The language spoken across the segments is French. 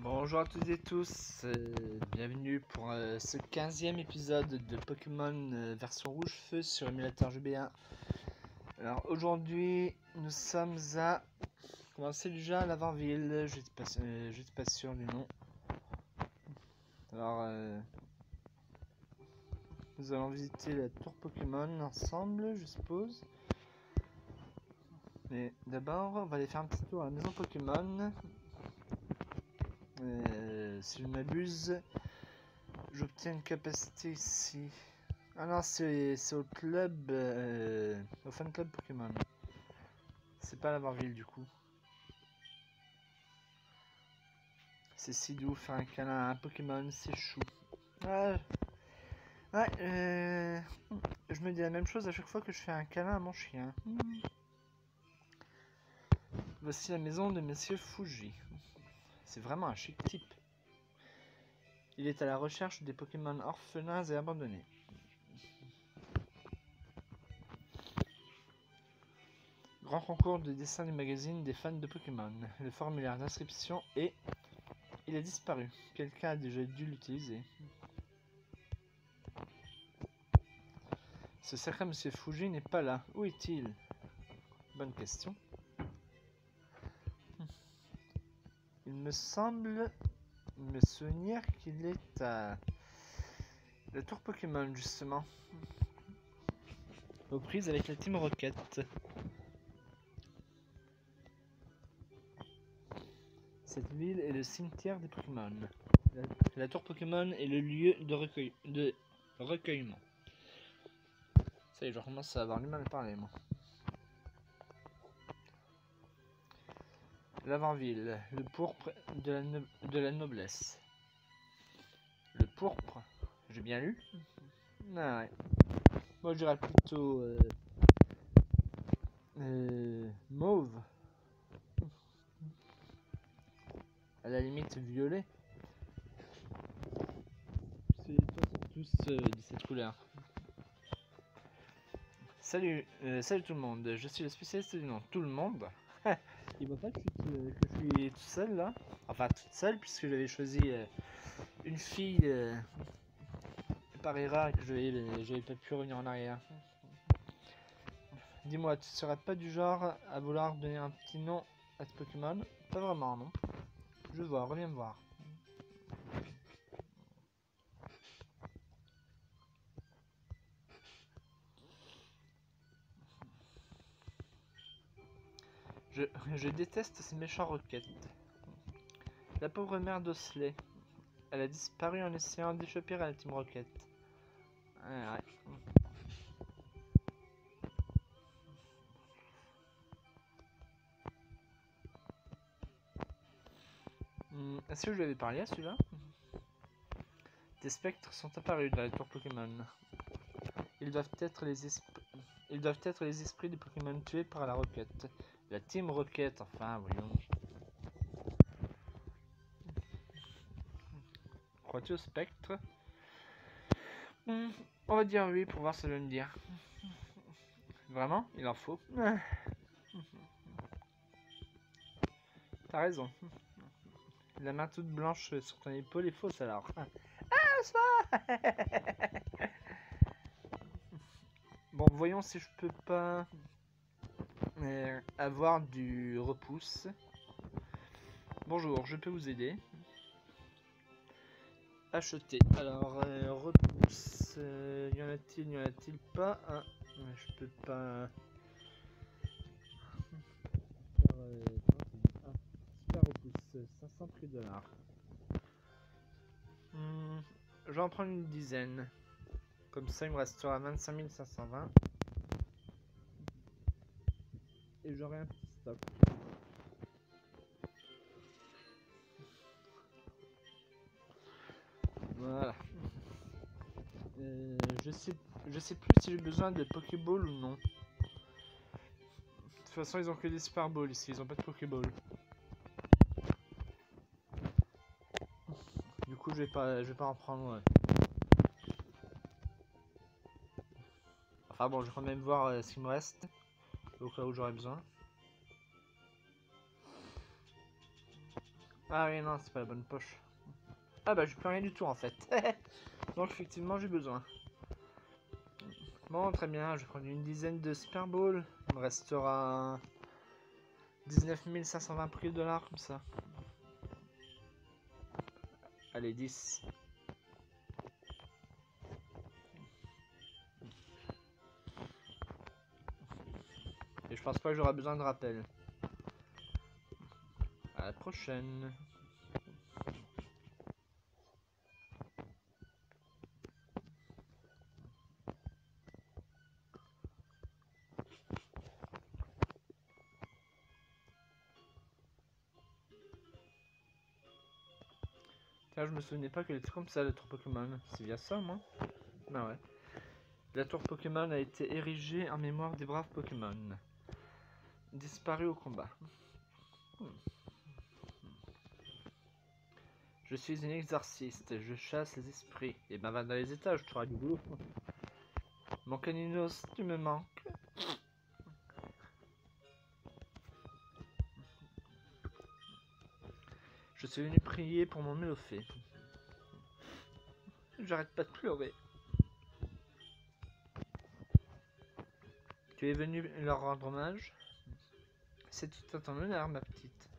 Bonjour à toutes et tous, bienvenue pour ce 15e épisode de Pokémon version rouge feu sur émulateur GBA. Alors aujourd'hui nous sommes à... Comment c'est déjà? Lavarville, je n'étais pas sûr du nom. Alors nous allons visiter la tour Pokémon ensemble, je suppose. Mais d'abord on va aller faire un petit tour à la maison Pokémon. Si je ne m'abuse, j'obtiens une capacité ici. Ah non, c'est au club, au fan club Pokémon. C'est pas Lavarville du coup. C'est Sidou, faire un câlin à un Pokémon, c'est chou. Ouais, je me dis la même chose à chaque fois que je fais un câlin à mon chien. Voici la maison de Monsieur Fuji. C'est vraiment un chic type. Il est à la recherche des Pokémon orphelins et abandonnés. Grand concours de dessin du magazine des fans de Pokémon. Le formulaire d'inscription est... Il a disparu. Quelqu'un a déjà dû l'utiliser. Ce sacré Monsieur Fuji n'est pas là. Où est-il? Bonne question. Il me semble me souvenir qu'il est à la tour Pokémon justement. Aux prises avec la Team Rocket. Cette ville est le cimetière des Pokémon. La tour Pokémon est le lieu de recueillement. Ça y est, je recommence à avoir du mal à parler, moi. Lavarville, le pourpre de la noblesse. Le pourpre, j'ai bien lu? Ah ouais. Moi je dirais plutôt mauve. À la limite violet. C'est tous de cette couleur. Salut, salut tout le monde, je suis le spécialiste du nom tout le monde. Il voit pas que je suis tout seul là. Enfin toute seule puisque j'avais choisi une fille par erreur et que j'avais pas pu revenir en arrière. Dis-moi, tu seras pas du genre à vouloir donner un petit nom à ce Pokémon? Pas vraiment, non. Je vois, reviens me voir. Je déteste ces méchants roquettes. La pauvre mère d'Osley. Elle a disparu en essayant d'échapper à la Team Rocket. Ouais. Est-ce que je lui avais parlé à celui-là? Des spectres sont apparus dans la tour Pokémon. Ils doivent être les esprits des Pokémon tués par la Rocket. La Team Rocket, enfin, voyons. Crois-tu au spectre? On va dire oui pour voir ce que ça veut me dire. Vraiment? Il en faut. T'as raison. La main toute blanche sur ton épaule est fausse alors. Ah, ça. Bon, voyons si je peux pas avoir du repousse. Bonjour, je peux vous aider. Acheter. Alors, repousse. Y en a-t-il pas? Je peux pas. Super repousse. 500 prix $. Je vais en prendre une dizaine. Comme ça, il me restera 25 520. Et j'aurai un petit stock. Voilà. Je sais plus si j'ai besoin de Pokéball ou non. De toute façon, ils ont que des Super Balls ici, ils ont pas de Pokéball. Du coup, je vais pas en prendre. Ouais. Enfin bon, je vais quand même voir ce qu'il me reste au cas où j'aurai besoin. Ah oui, non, c'est pas la bonne poche. Ah bah j'ai plus rien du tout en fait. Donc effectivement j'ai besoin. Bon, très bien, je vais prendre une dizaine de Super Bowl. Il me restera 19 520 prix de dollars comme ça. Allez, 10. Et je pense pas que j'aurai besoin de rappel. À la prochaine. Tiens, je me souvenais pas qu'elle était comme ça, la tour Pokémon. C'est bien ça, moi? Bah ouais. La tour Pokémon a été érigée en mémoire des braves Pokémon. Disparu au combat. Je suis un exorciste, je chasse les esprits. Et ben va dans les étages, tu auras du boulot. Mon caninos, tu me manques. Je suis venu prier pour mon Mélofée. J'arrête pas de pleurer. Tu es venu leur rendre hommage? C'est tout à ton honneur, ma petite.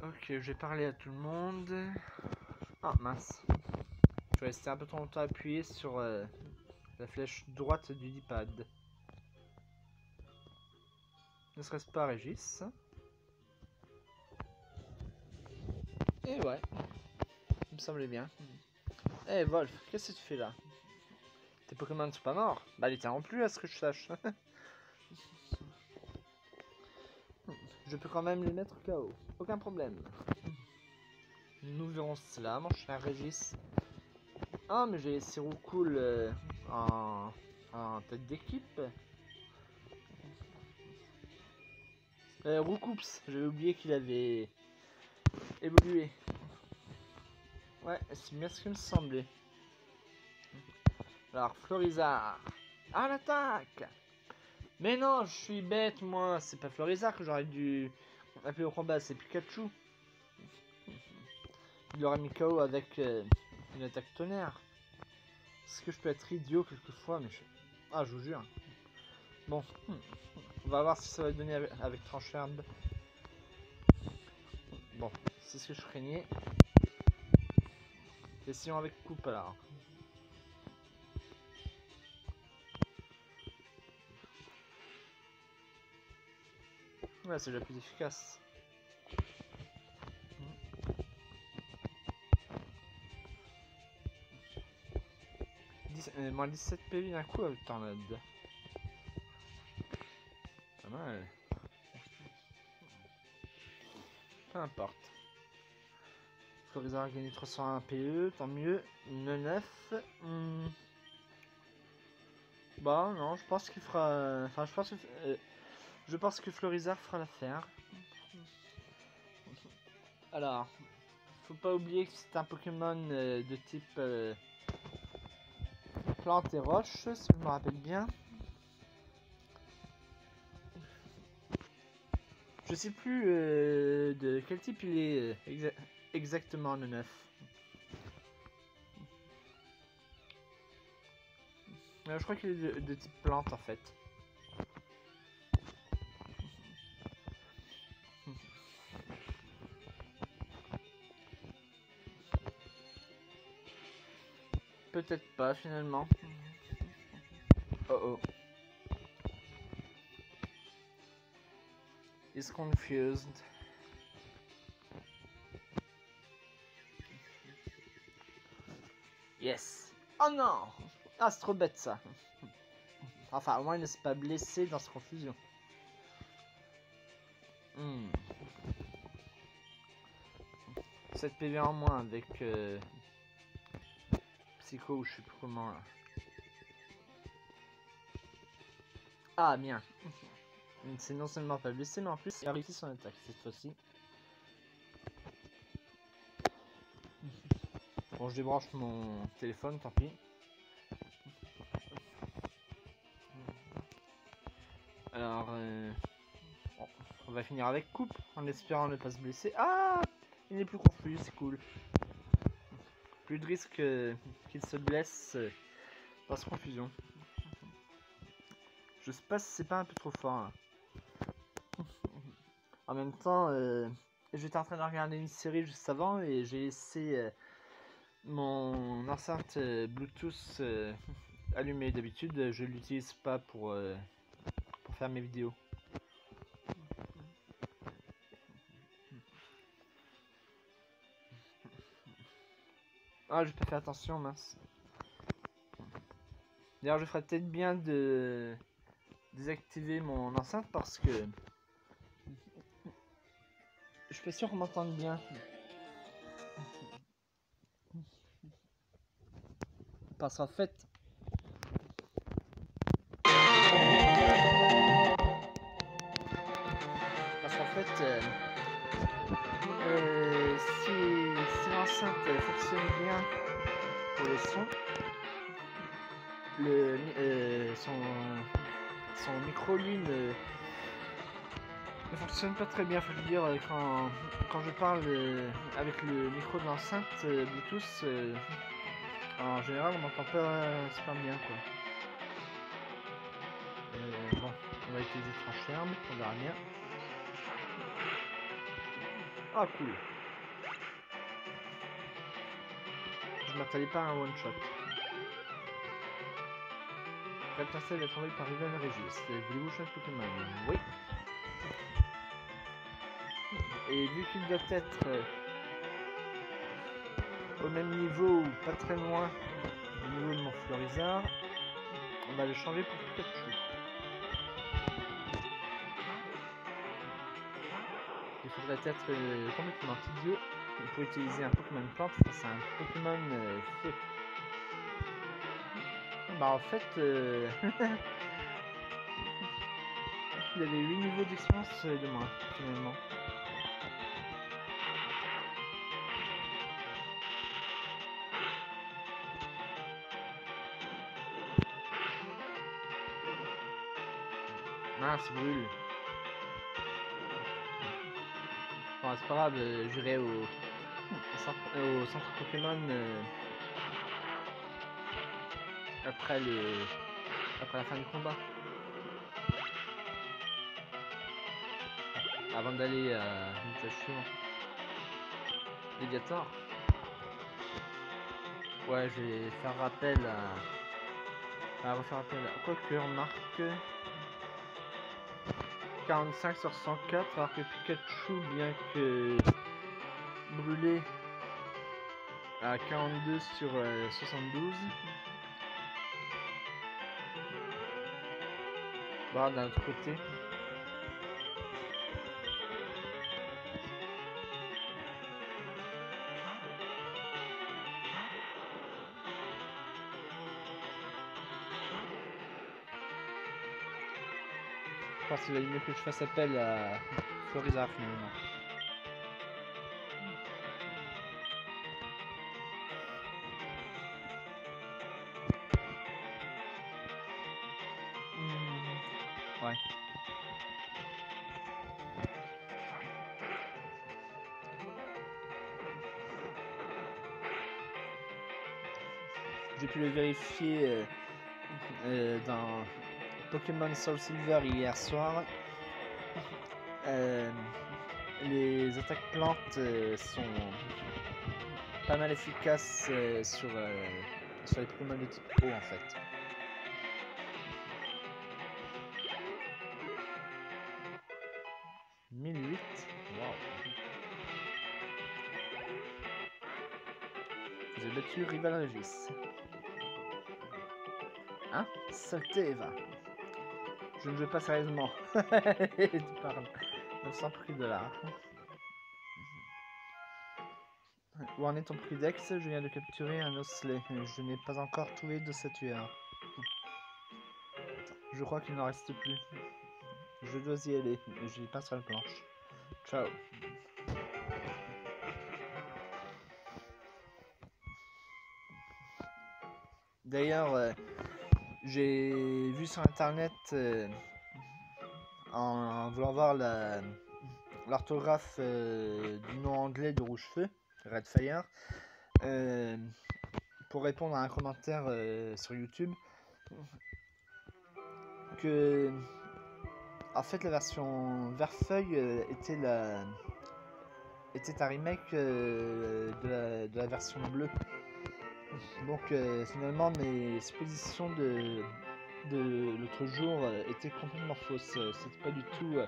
Ok, je vais parler à tout le monde. Ah mince. Je vais rester un peu trop longtemps appuyé sur la flèche droite du D-pad. Ne serait-ce pas Régis? Et ouais, il me semblait bien. Eh Wolf, qu'est-ce que tu fais là? Tes Pokémon ne sont pas morts? Bah les tiens non plus à ce que je sache. Je peux quand même les mettre KO, aucun problème. Nous verrons cela, mon cher Régis. Ah mais j'ai Siroucool en tête d'équipe. Roucoups, j'avais oublié qu'il avait évolué. Ouais, c'est bien ce qu'il me semblait. Alors, Florizard. À l'attaque! Mais non, je suis bête, moi. C'est pas Florizard que j'aurais dû appeler au combat, c'est Pikachu. Il aurait mis KO avec une attaque tonnerre. Est-ce que je peux être idiot quelquefois, mais je... Ah, je vous jure. Bon, on va voir si ça va donner avec Trancherbe. Bon, c'est ce que je craignais. Essayons avec coupe alors. Ouais, c'est déjà plus efficace. Moins 17 PV d'un coup avec Tornade. Pas mal. Peu importe. Florizard a gagné 301 PE, tant mieux. 9. Bah non, je pense qu'il fera... Enfin, je pense que Florizard fera l'affaire. Alors, faut pas oublier que c'est un Pokémon de type plante et roche, si je me rappelle bien. Je sais plus de quel type il est exactement le 9. Je crois qu'il est de type plante en fait. Peut-être pas finalement. Oh oh. He's confused. Yes. Oh non. Ah, c'est trop bête ça. Enfin, au moins il ne s'est pas blessé dans cette confusion. 7 PV en moins avec Psycho ou je sais plus comment là. Ah bien. C'est non seulement pas blessé mais en plus il a réussi son attaque cette fois-ci. Bon, je débranche mon téléphone, tant pis. Alors, bon, on va finir avec coupe en espérant ne pas se blesser. Ah, il n'est plus confus, c'est cool. Plus de risque qu'il se blesse par cette confusion. Je sais pas si c'est pas un peu trop fort là. En même temps, j'étais en train de regarder une série juste avant et j'ai laissé mon enceinte Bluetooth allumée. D'habitude, je l'utilise pas pour faire mes vidéos. Ah, je peux faire attention, mince. D'ailleurs, je ferais peut-être bien de désactiver mon enceinte parce que je suis pas sûr qu'on m'entende bien. Parce qu'en fait, si l'enceinte fonctionne bien pour le son, son micro lui ne fonctionne pas très bien. Faut le dire, quand je parle avec le micro de l'enceinte Bluetooth, en général on m'entend pas super bien quoi. Bon, on va utiliser Transcherme, on verra bien. Ah cool. Je m'attendais pas à un one shot. Remplacé le travail par Rival Régis. Voulez-vous chaque Pokémon? Oui. Et vu qu'il doit être au même niveau ou pas très loin du niveau de mon Florizard, on va le changer pour Pikachu. Il faudrait être complètement idiot pour utiliser un Pokémon plante face à un Pokémon feu. Bah en fait, il avait 8 niveaux d'expérience de moins finalement. Mince, brûle. Bon, c'est pas grave, j'irai au centre Pokémon après la fin du combat. Avant d'aller à l'étage suivant. Léviator. Ouais, je vais faire rappel à refaire appel à... Quoique, on marque 45 sur 104, alors que Pikachu, bien que brûlé à 42 sur 72. Bah, d'un autre côté. Je pense qu'il va mieux que je fasse appel à Florizard finalement. Ouais. J'ai pu le vérifier dans Pokémon Soul Silver hier soir. Les attaques plantes sont pas mal efficaces sur les Pokémon de type eau en fait. « 1008 » Wow. Vous avez battu Rival Régis. Hein? Saleté, Eva. Je ne veux pas sérieusement. Tu parles. 900 prix $. Où en est ton prix d'ex? Je viens de capturer un osselet. Je n'ai pas encore trouvé de statuaire. Je crois qu'il n'en reste plus. Je dois y aller. J'y passe sur la planche. Ciao. D'ailleurs, j'ai vu sur internet en voulant voir l'orthographe du nom anglais de Rouge-Feu, Redfire, pour répondre à un commentaire sur YouTube, que en fait la version vert-feuille était un remake de la version bleue. Donc finalement mes suppositions de l'autre jour étaient complètement fausses. C'était pas du tout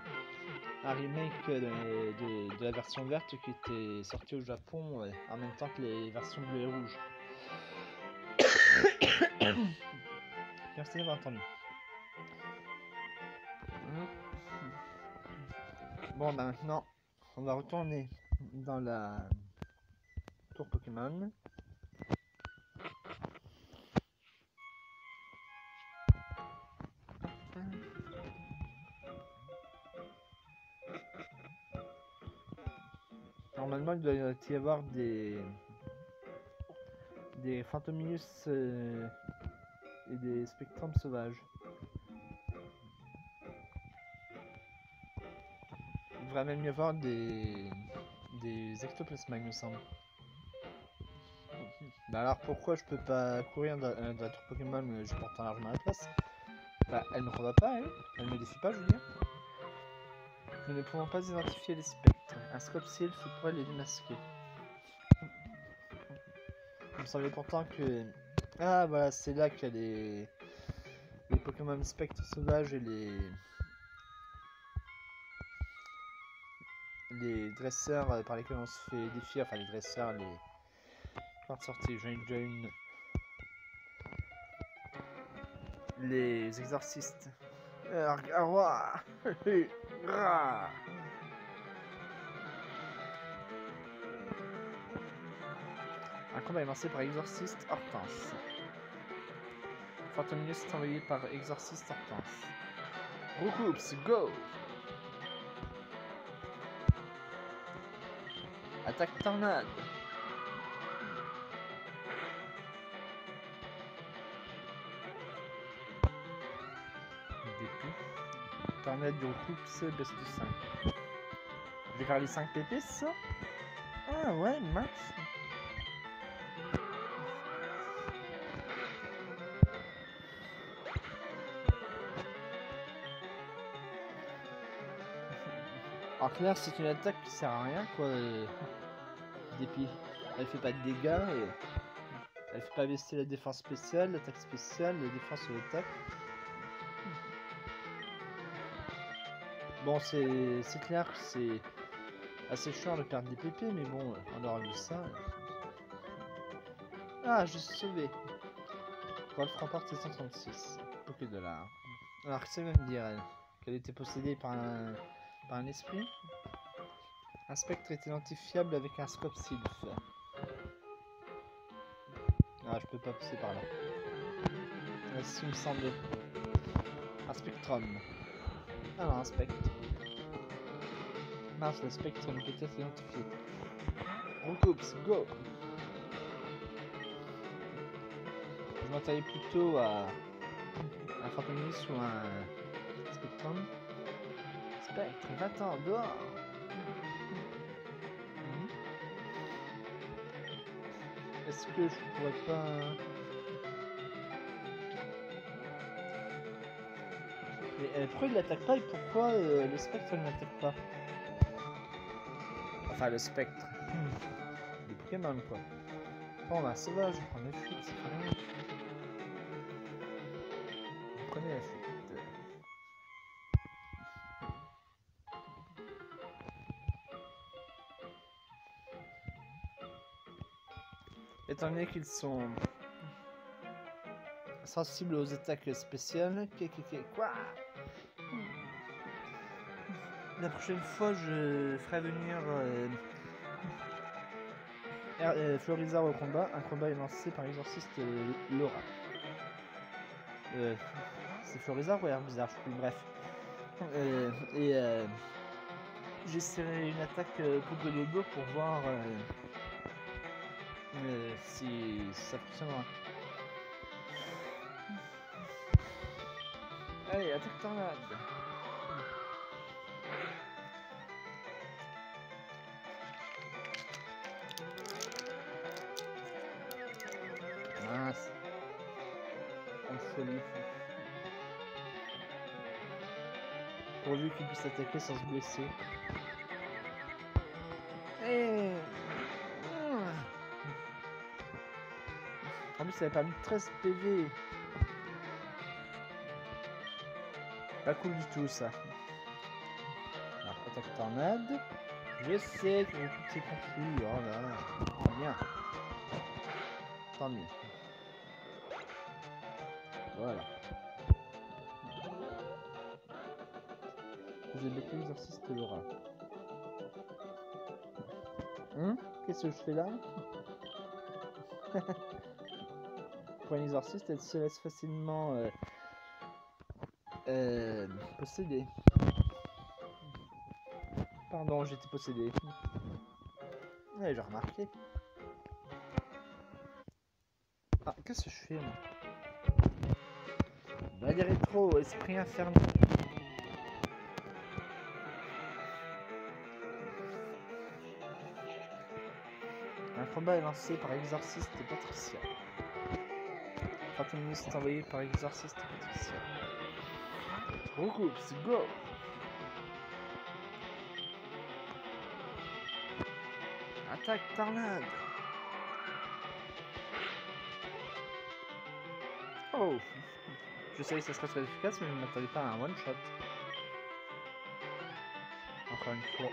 un remake de la version verte qui était sortie au Japon en même temps que les versions bleues et rouges. Merci d'avoir entendu. Bon, bah maintenant, on va retourner dans la tour Pokémon. Normalement, il doit y avoir des Phantominus et des Spectrums sauvages. Il devrait même y avoir des Ectoplasma, il me semble. Bah alors pourquoi je peux pas courir dans la tour Pokémon, je porte largement la place? Bah elle me combat pas, elle me défie pas, je veux dire. Nous ne pouvons pas identifier les spectres. Un Scope-Seal pourrait les démasquer. Il me semblait pourtant que... Ah voilà, c'est là qu'il y a les Pokémon spectres sauvages et les dresseurs par lesquels on se fait défier, enfin les dresseurs, les... Porte sortie, j'en ai déjà une. Les exorcistes. Un combat est lancé par Exorciste Hortense. Phantominus est envoyé par Exorciste Hortense. Roucoups, go! Attaque tornade. Dépit. Tornade de Roucoups, baisse de 5. Je vais faire les 5 pépés, ça? Ah ouais, mince. En clair, c'est une attaque qui sert à rien, quoi. Dépit. Elle fait pas de dégâts et elle fait pas baisser la défense spéciale, l'attaque spéciale, la défense et l'attaque. Bon, c'est clair que c'est assez chiant de perdre des PP, mais bon, on aura vu ça. Ah, je suis sauvé. Wolf remporte 736 $. Alors, qu'est-ce qu'elle va me dire, elle? Qu'elle était possédée par un esprit? Un spectre est identifiable avec un scope sylph. Ah, je peux pas passer par là. C'est ce qu'il me semblait. Un spectrum. Ah non, un spectre. Mince, le spectrum peut être identifié. Roucoups, go! Je m'attendais plutôt à un Phantominus ou un Spectrum. Spectre, va-t'en, dehors! Est-ce que je pourrais pas... Mais pourquoi il l'attaque pas et pourquoi le Spectre ne l'attaque pas? Enfin, le Spectre. Les Pokémon, quoi. Bon, bah, sauvage, je prends la fuite, c'est pas rien. Prenez la fuite. Étant donné qu'ils sont sensibles aux attaques spéciales, quoi? La prochaine fois, je ferai venir Florizard au combat. Un combat est lancé par l'exorciste Laura. C'est Florizard ou Herbizarre, je sais plus, bref. J'essaierai une attaque Poudre de dos pour voir si ça fonctionnera. Allez, attaque tornade. pourvu qu'il puisse attaquer sans se blesser. Et... En plus, ça avait permis 13 PV. Pas cool du tout, ça. Alors, attaque tornade. Je sais que c'est confus. Oh là, très bien. Tant mieux. Voilà. Vous avez fait l'exorciste Laura. Qu'est-ce que je fais là? Pour un exorciste, elle se laisse facilement posséder. Pardon, j'étais possédé. Ouais, j'ai remarqué. Ah, qu'est-ce que je fais moi? Bah, des rétro, esprit infernal. Un combat est lancé par Exorciste Patricia. Fatimiste est envoyé par Exorciste Patricia. Recoups, go! Attaque tornade! Oh! Je savais que ça serait très efficace, mais je ne m'attendais pas à un one shot. Encore une fois.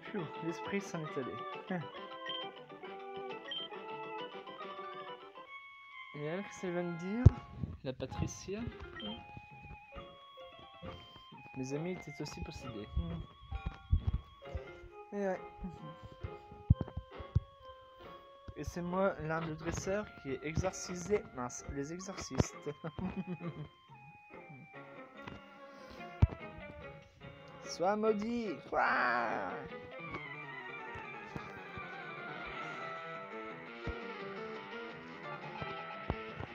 Phew, l'esprit s'en est allé. Et elle, qu'est-ce qu'elle va me dire? La Patricia? Mes amis étaient aussi possédés. Et ouais. Et c'est moi, l'un de dresseurs, qui est exorcisé. Mince, les exorcistes. Sois maudit! Ouah!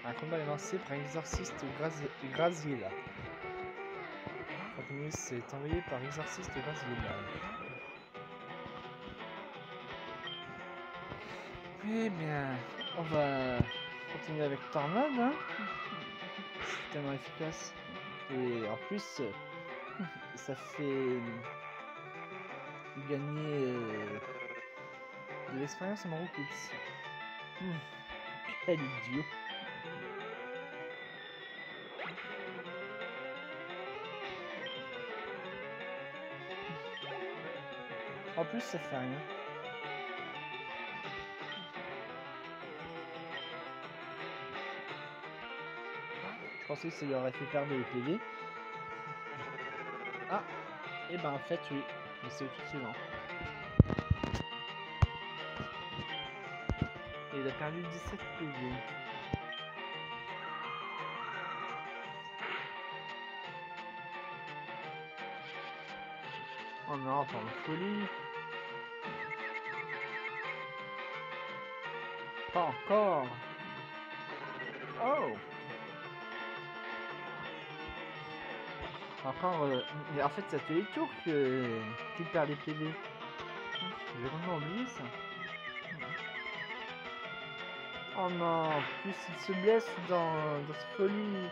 Un combat est lancé par Exorciste Graziella. Fatimiste est envoyé par Exorciste Graziella. Eh bien, on va continuer avec Tornade, hein. C'est tellement efficace. Et en plus, ça fait gagner de l'expérience à mon Recoups. Quel idiot. En plus, ça fait rien. Je pensais que ça lui aurait fait perdre les PV. Ah, et ben en fait oui, mais c'est au tour suivant. Et il a perdu 17 PV. Oh non, par la folie. Pas encore. Oh. Encore, mais en fait, ça fait les tours qu'il perd les PV. J'ai vraiment oublié ça. Oh non, plus il se blesse dans cette folie.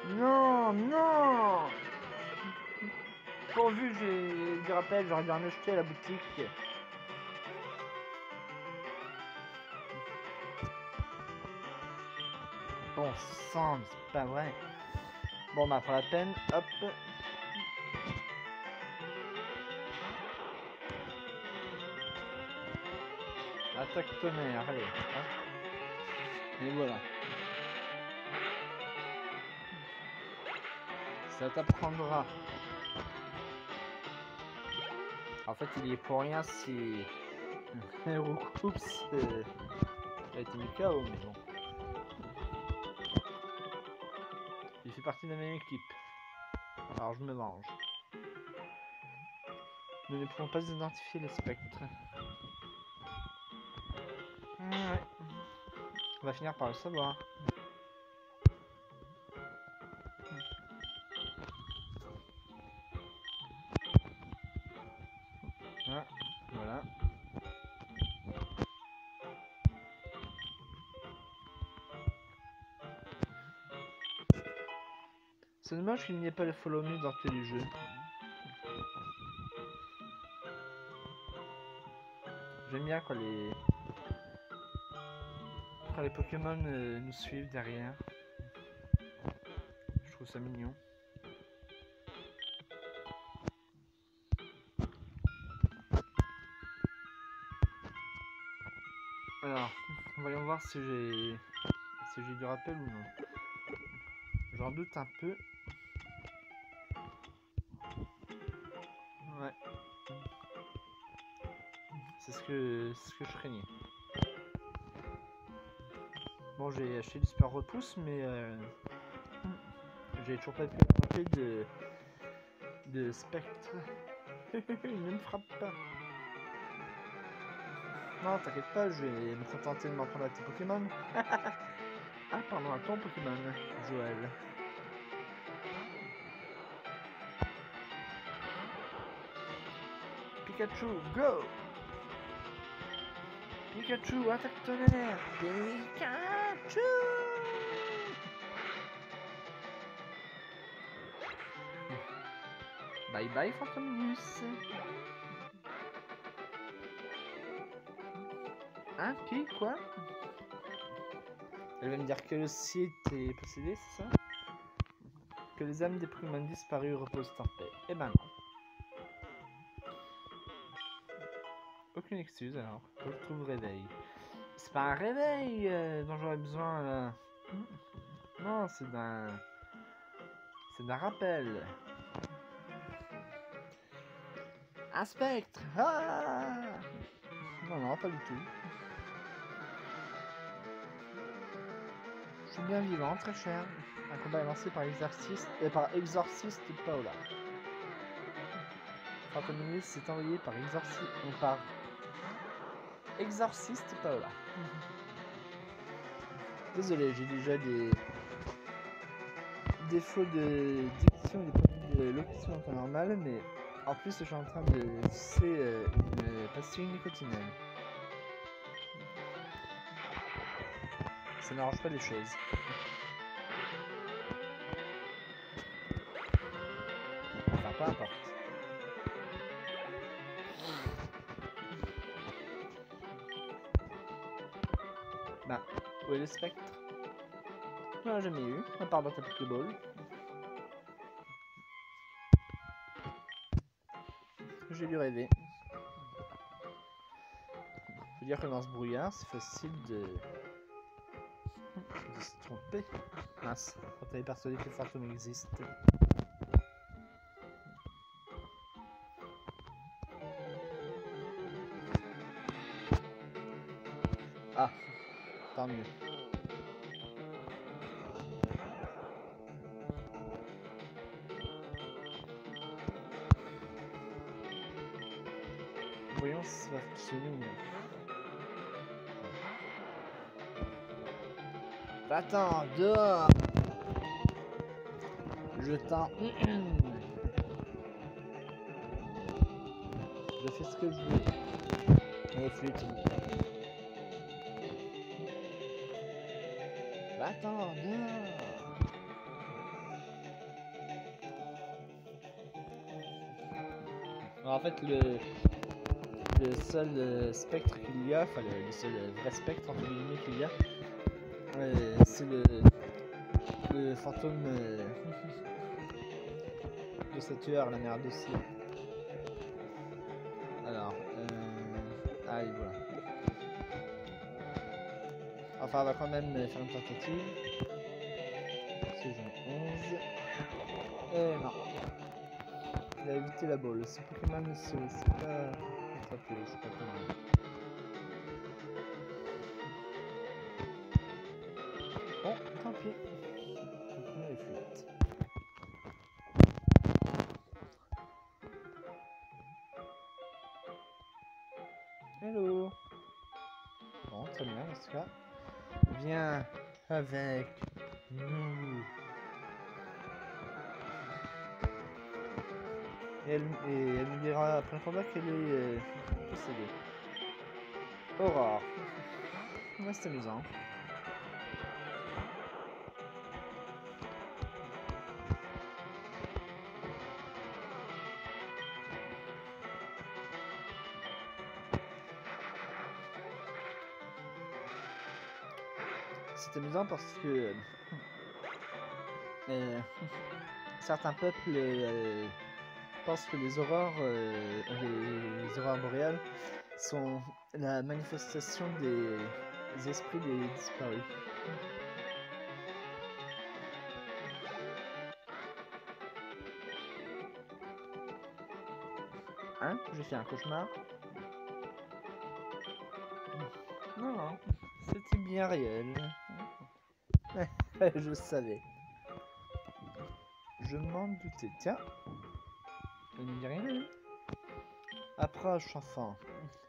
Non, non. Pourvu que j'ai du rappel, j'aurais dû en acheter à la boutique. Bon sang, mais c'est pas vrai. Bon bah, pour la peine, hop. Attaque tonnerre, allez. Hop. Et voilà. Ça t'apprendra. En fait, il y est pour rien si Recoups a été mis KO, mais bon. Il fait partie de la même équipe. Alors je me venge. Nous ne pouvons pas identifier les spectres. Ouais. On va finir par le savoir. Ah, voilà. C'est dommage qu'il n'y ait pas le follow me dans tous les jeux. J'aime bien quand les Pokémon nous suivent derrière. Je trouve ça mignon. Alors, voyons voir si j'ai du rappel ou non. J'en doute un peu. Ouais. C'est ce que je craignais. Bon, j'ai acheté du super repousse, mais j'ai toujours pas pu attraper de spectre. Il ne me frappe pas. Non, t'inquiète pas, je vais me contenter de m'en prendre à tes Pokémon. Ah, pardon, à ton Pokémon, Joël. Pikachu, go! Pikachu, attaque tonnerre! Pikachu! Bye bye, Fantomus! Hein, qui? Quoi? Elle va me dire que le site est possédé, c'est ça? Que les âmes des Pokémon disparus reposent en paix. Eh ben non. Aucune excuse alors. Je trouve réveil. C'est pas un réveil dont j'aurais besoin là. Non, c'est d'un rappel. Un spectre. Ah non, pas du tout. Je suis bien vivant, très cher. Un combat est lancé par Exorciste Paola. Fantomus est envoyé par Exorciste Paola. Désolé, j'ai déjà des défauts de diction et des problèmes de locution en temps normal, mais en plus je suis en train de sucer une pastille nicotinienne. Ça n'arrange pas les choses. Enfin, peu importe. Bah, où est le spectre? Non, jamais eu, à part dans ta Pokéball. J'ai dû rêver. Faut dire que dans ce brouillard, c'est facile de se tromper. Mince, quand t'avais persuadé que le fantôme existe. Ah, tant mieux. Voyons si ça va fonctionner ou non. Attends, dehors! Je t'en... Je fais ce que je veux. Et flûte. Attends, dehors! Alors, en fait, le seul spectre qu'il y a, enfin le seul vrai spectre entre guillemets qu'il y a, c'est le fantôme de sa tueur, la mère aussi. Alors, allez, voilà. Enfin, on va quand même faire une tentative. Parce que j'en ai 11. Eh non. Il a évité la balle. Ce Pokémon, c'est pas attrapé, je sais pas comment. Bon, tant pis. Continue les fuites. Hello. Bon, très bien, en ce cas. Viens avec nous. Et elle nous dira après le combat qu'elle est possédée. Aurore. Ouais, c'est amusant. c'est amusant parce que euh, certains peuples pensent que les aurores boréales sont la manifestation des esprits des disparus. Hein? J'ai fait un cauchemar? Non, non, c'était bien réel. Je savais. Je m'en doutais. Tiens, il ne dit rien. Approche, enfant.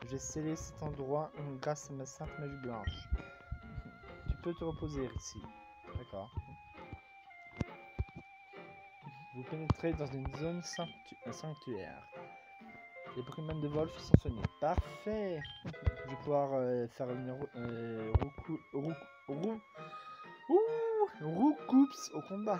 J'ai scellé cet endroit grâce à ma sainte magie blanche. Tu peux te reposer ici. D'accord. Vous pénétrez dans une zone sanctuaire. Les Pokémon de vol sont soignés. Parfait. Je vais pouvoir faire une Roucoups au combat.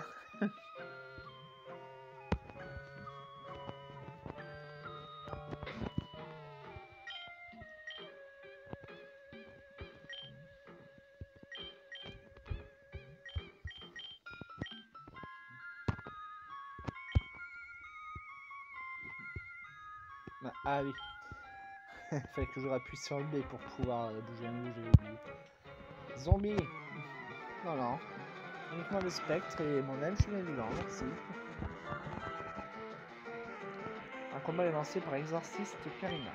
Ah oui. Fallait que je appuie sur le B pour pouvoir bouger à nouveau, j'avais oublié. Zombie. Non, non. Uniquement le spectre et mon aile, je suis vivant, merci. Un combat est lancé par Exorciste Karina.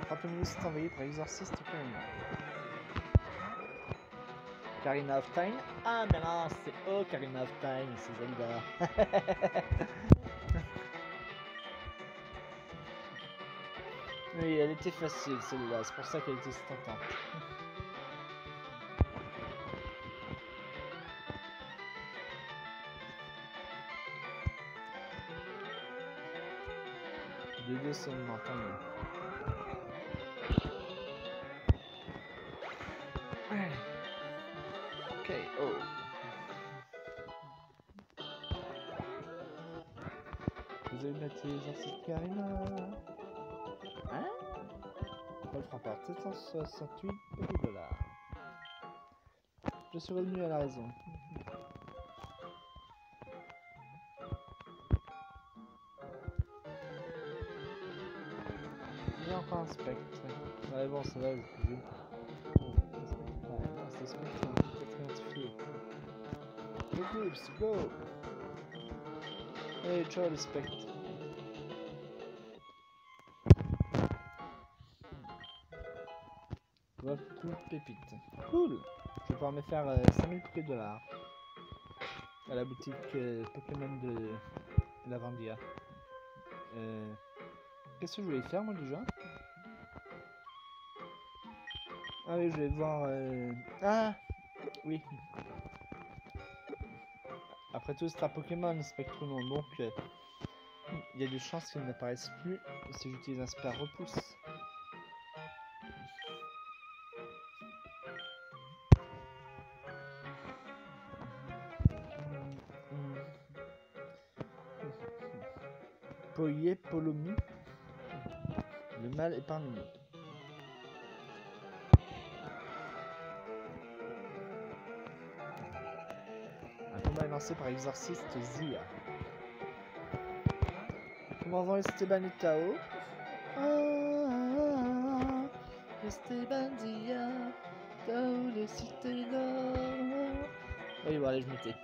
30 minutes sont envoyées par Exorciste Karina. Karina of Time. Ah, mais non, c'est Karina of Time, c'est Zelda. Oui, elle était facile celle-là, c'est pour ça qu'elle était si tentante. De 2 seulement, tant mieux. Ok, oh. Vous avez battu Exorciste Karina. Hein? Paul remporte 768 $. Je suis revenu à la raison. Il y a encore un spectre. Ouais, bon, ça va, je joue. Ouais, non, c'est spectre, on peut être identifié. Go, let's go! Allez, ciao le spectre. Voilà, toute pépite. Cool! Je vais pouvoir me faire 5000 $. À la boutique Pokémon de Lavandia. Qu'est-ce que je voulais faire moi déjà? Ah oui, je vais voir... Ah! Oui. Après tout, c'est un Pokémon, Spectrum, donc il y a des chances qu'il n'apparaisse plus si j'utilise un super repousse. Poyer Polomi. Le mal est parmi nous. Un combat est lancé par Exorciste Zia. Comment vont Esteban et Tao? Esteban Zia, Tao les cités d'or. Oui, bon, allez, je me tais.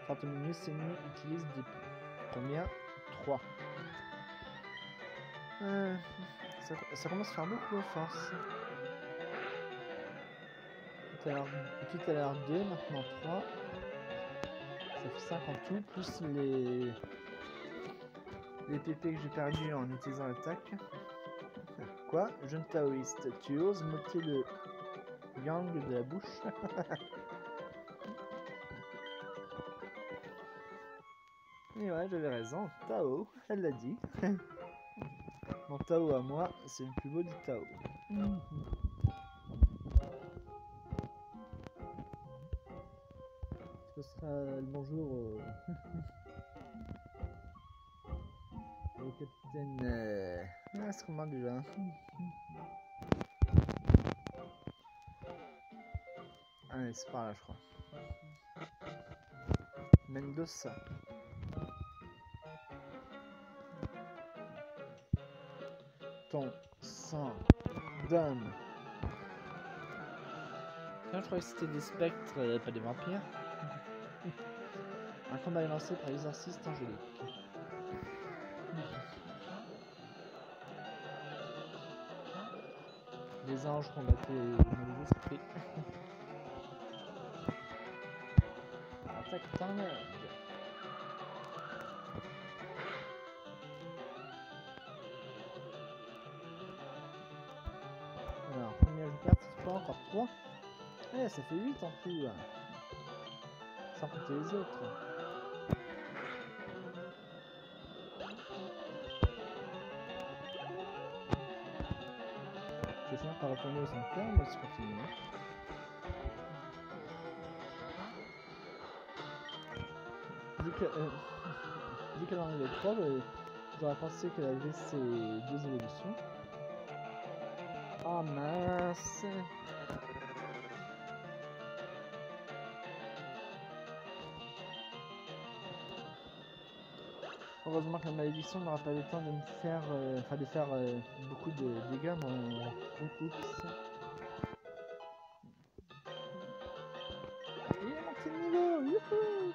30 minutes, c'est nous utilise des combien? 3. Ça commence à faire beaucoup à force. Tout à l'heure 2, maintenant 3. Ça fait 5 en tout, plus les PP que j'ai perdu en utilisant l'attaque. Quoi? Jeune taoïste, tu oses m'ôter le yang de la bouche? Et ouais, j'avais raison, Tao, elle l'a dit. Mon Tao à moi, c'est le plus beau du Tao. Ce sera le bonjour au capitaine. Ah, c'est comment déjà? Allez, c'est par là, je crois. Mendoza. Ton sang d'homme. Je croyais que c'était des spectres, pas des vampires. Un combat est lancé par l'exorciste angélique. Les anges combattaient les esprits. Attaque tornade. Alors, combien je perds? 3, encore 3. Eh, ça fait 8 en tout. Sans compter les autres. Je vais finir par retourner au sanctuaire, mais c'est continué. Vu qu'elle en avait 3, j'aurais pensé qu'elle avait ses 2 évolutions. Oh mince! Heureusement que la malédiction n'aura pas le temps de me faire, de faire beaucoup de dégâts dans Oups. Et il a monté de niveau! Youhou!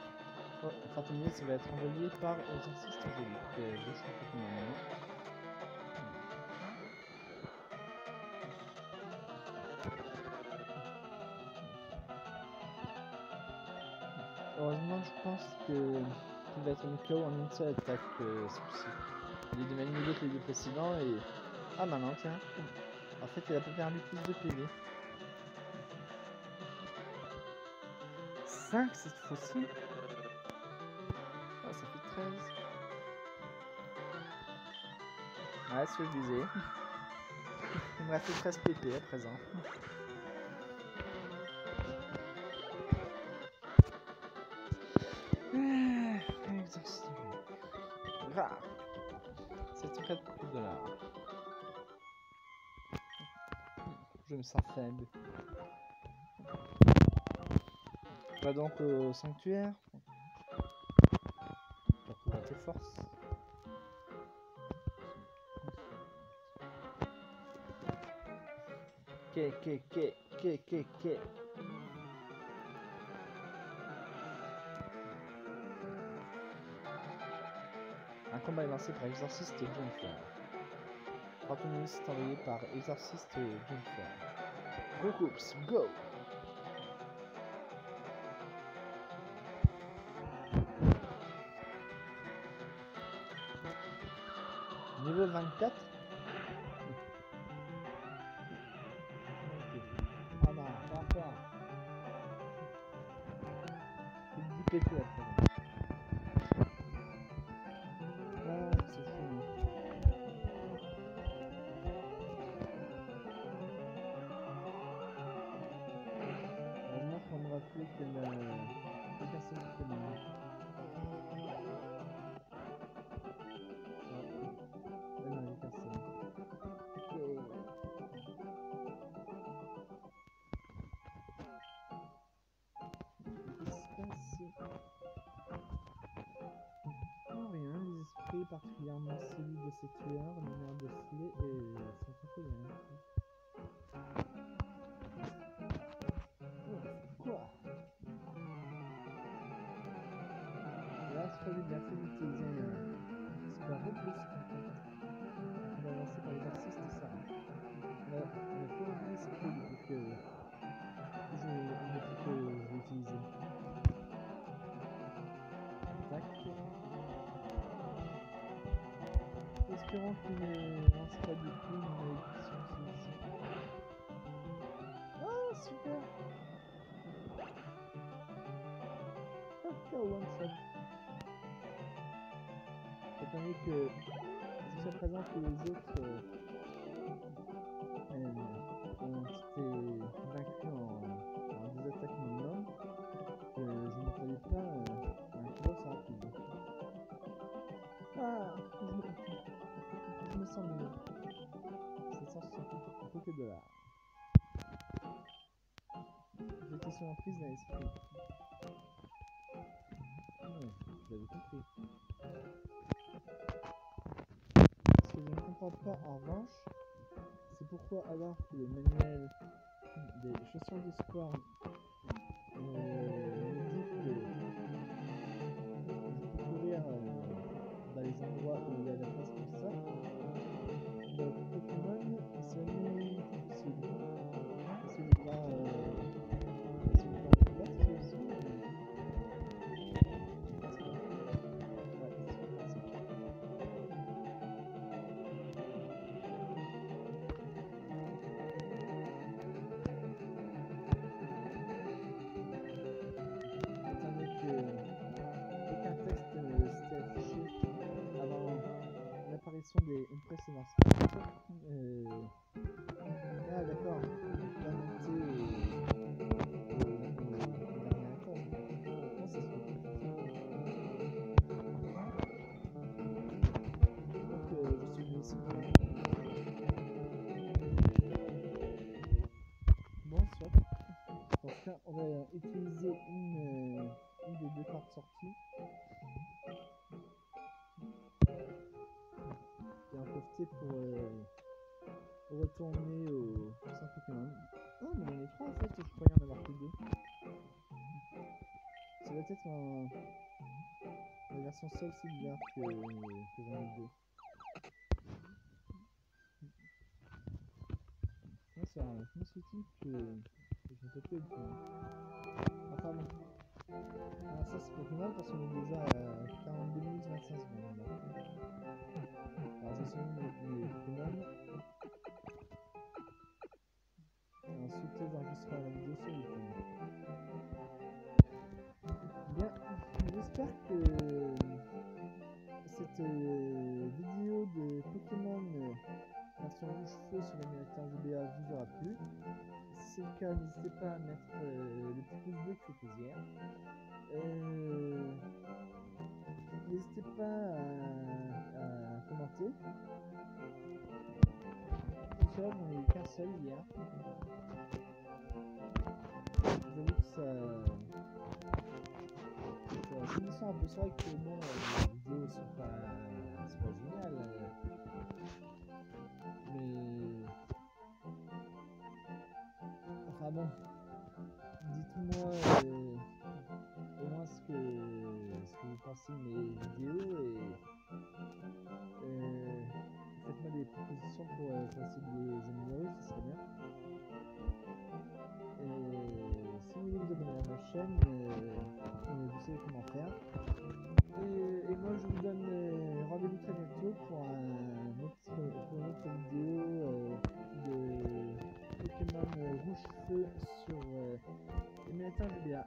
Oh, Fantomie, ça va être envoyé par l'exorciste angélique. Je suis complètement. Heureusement, je pense que il va être une KO en une seule attaque ce coup-ci. Il est du même niveau que les deux précédents et... Ah maintenant, tiens. En fait, il a pas perdu plus de PV. 5 cette fois-ci. Oh, ça fait 13. Ouais, c'est ce que je disais. Il me reste 13 PP à présent. Rare. 74 $. Je me sens faible. On va donc au sanctuaire. Tu retrouveras tes forces. Ok. Un combat est lancé par Exorciste et Jennifer. 30 minutes est envoyé par Exorciste et Jennifer. Recoups, go! Niveau 24. Ah non, pas encore. C'est 10 PP après. Ah, c'est fini. Heureusement qu'on me rappelait que le personne qui connaît. Ouais, non, les personnes. Ok. Oh, rien, les esprits, particulièrement celui de ces tueurs, l'honneur de Slay et son contrôle. Quoi? Là, je ferais bien fait d'utiliser un super repousse en fait. On va lancer par l'exorciste et ça. On a pas oublié ce truc depuis que je l'ai utilisé. Tac. Espérons qu'il ne lance pas du tout une malédiction celui-ci. Ah, super! Ok, one shot. Étant donné que jusqu'à présent tous les autres ont été vaincus en 2 attaques minimum, je ne m'attendais pas à un combat aussi rapide. Ah! quelques dollars. J'étais sur l'emprise d'un esprit. Ouais, vous avez compris. Ce que je ne comprends pas en revanche, c'est pourquoi alors que le manuel des chaussures de sport nous dit que je peux courir dans les endroits où il y a la place pour ça, dans Pokémon, c'est possible. C'est le grand combat, c'est aussi. L'apparition d'une précédente ah d'accord, la montée au dernier étage. Comment ça se fait? Donc je suis venu ici. Bon, soit. Dans ce cas, on va utiliser une des deux cartes sorties. Et en profiter pour retourner au centre Pokémon. Oh, mais il y en a 3 en fait, je croyais en avoir que 2. Ça va être la version Soul Silver que j'en ai 2. Moi, c'est un outil que je ne peux plus être. Enfin bon. Ah, ça c'est Pokémon parce qu'on est déjà à 42 minutes 25 secondes. Alors je suis mis les Pokémon. Et ensuite j'enregistrerai la vidéo sur YouTube. Bien, j'espère que cette vidéo de Pokémon version rouge feu sur l'émulateur GBA vous aura plu. Si c'est le cas, n'hésitez pas à mettre le petit pouce bleu qui fait plaisir. N'hésitez pas à commenter. Tout ça, j'en ai eu qu'un seul hier. J'avoue que ça finissait un peu. C'est vrai que bon, les vidéos c'est pas génial. Mais enfin bon, dites-moi au moins ce que vous pensez de mes vidéos et faites-moi des propositions pour essayer de les améliorer, ce serait bien. Et si vous voulez vous abonner à ma chaîne, vous savez comment faire. Et moi je vous donne rendez-vous très bientôt pour une autre vidéo de Pokémon Rouge Feu sur émulateur GBA.